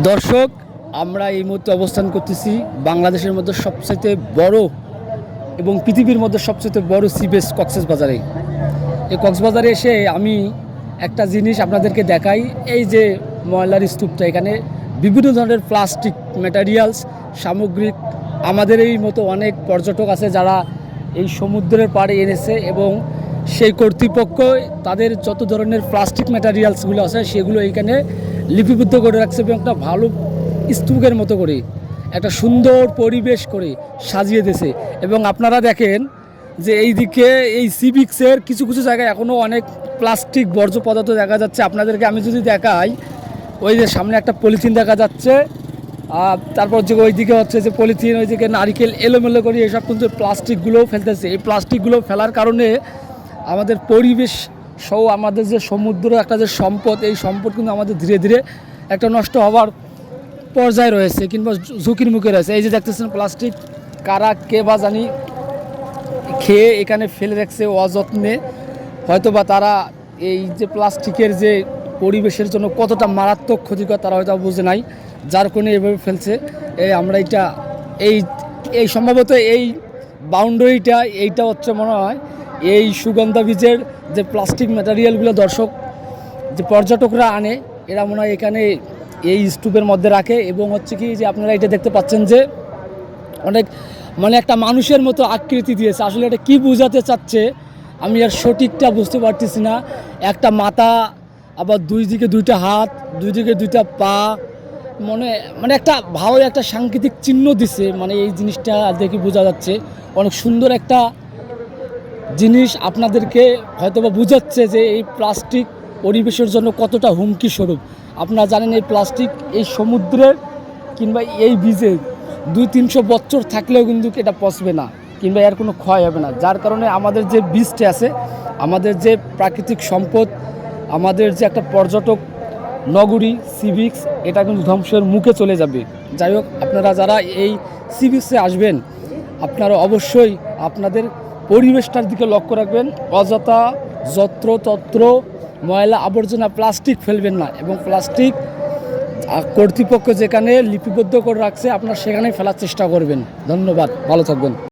দর্শক, আমরা এই মুহূর্তে অবস্থান করতেছি বাংলাদেশের মধ্যে সবচেয়ে বড় এবং পৃথিবীর মধ্যে সবচেয়ে বড় সি বিচ কক্সবাজারে। এই কক্সবাজারে এসে আমি একটা জিনিস আপনাদেরকে দেখাই। এই যে ময়লার স্তূপটা, এখানে বিভিন্ন ধরনের প্লাস্টিক ম্যাটেরিয়ালস সামগ্রিক আমাদের এই মতো অনেক পর্যটক আছে যারা এই সমুদ্রের পাড়ে এনেছে এবং সেই কর্তৃপক্ষ তাদের যত ধরনের প্লাস্টিক ম্যাটেরিয়ালসগুলো আছে সেগুলো এইখানে লিপিবদ্ধ করে রাখছে এবং একটা ভালো স্তূপের মতো করে একটা সুন্দর পরিবেশ করে সাজিয়ে দিয়েছে। এবং আপনারা দেখেন যে এইদিকে এই সি বিচের কিছু কিছু জায়গায় এখনও অনেক প্লাস্টিক বর্জ্য পদার্থ দেখা যাচ্ছে। আপনাদেরকে আমি যদি দেখাই, ওই যে সামনে একটা পলিথিন দেখা যাচ্ছে, তারপর যে ওইদিকে হচ্ছে যে পলিথিন, ওইদিকে নারিকেল এলোমেলো করে এসব কিন্তু প্লাস্টিকগুলোও ফেলতেছে। এই প্লাস্টিকগুলো ফেলার কারণে আমাদের পরিবেশ সহ আমাদের যে সমুদ্র একটা যে সম্পদ, এই সম্পদ কিন্তু আমাদের ধীরে ধীরে একটা নষ্ট হওয়ার পর্যায়ে রয়েছে কিংবা ঝুঁকির মুখে রয়েছে। এই যে দেখতেছেন প্লাস্টিক কারা কে বা জানি খেয়ে এখানে ফেলে রাখছে অযত্নে, হয়তোবা তারা এই যে প্লাস্টিকের যে পরিবেশের জন্য কতটা মারাত্মক ক্ষতিকর তারা হয়তো বুঝে নাই, যার কারণে এভাবে ফেলছে। আমরা এই এই সম্ভবত এই বাউন্ডারিটা এইটা হচ্ছে মনে হয় এই সুগন্ধা বীজের যে প্লাস্টিক ম্যাটেরিয়ালগুলো দর্শক যে পর্যটকরা আনে, এরা মনে হয় এখানে এই স্তূপের মধ্যে রাখে। এবং হচ্ছে কি যে আপনারা এটা দেখতে পাচ্ছেন যে অনেক একটা মানুষের মতো আকৃতি দিয়েছে। আসলে এটা কি বোঝাতে চাচ্ছে আমি আর সঠিকটা বুঝতে পারতেছি না। একটা মাথা, আবার দুই দিকে দুইটা হাত, দুই দিকে দুইটা পা, একটা ভালো একটা সাংকেতিক চিহ্ন দিছে। এই জিনিসটা দেখে বোঝা যাচ্ছে অনেক সুন্দর একটা জিনিস আপনাদেরকে হয়তোবা বোঝাচ্ছে যে এই প্লাস্টিক পরিবেশের জন্য কতটা হুমকি স্বরূপ। আপনারা জানেন এই প্লাস্টিক এই সমুদ্রের কিংবা এই বীজে 200-300 বছর থাকলেও কিন্তু এটা পচবে না কিংবা এর কোনো ক্ষয় হবে না। যার কারণে আমাদের যে বীজটা আছে, আমাদের যে প্রাকৃতিক সম্পদ, আমাদের যে একটা পর্যটক নগরী সি বিচ, এটা কিন্তু ধ্বংসের মুখে চলে যাবে। যাই হোক, আপনারা যারা এই সি বিচে আসবেন আপনারা অবশ্যই আপনাদের পরিবেশটার দিকে লক্ষ্য রাখবেন। অযথা যত্রতত্র ময়লা আবর্জনা প্লাস্টিক ফেলবেন না এবং প্লাস্টিক কর্তৃপক্ষ যেখানে লিপিবদ্ধ করে রাখছে আপনারা সেখানেই ফেলার চেষ্টা করবেন। ধন্যবাদ, ভালো থাকবেন।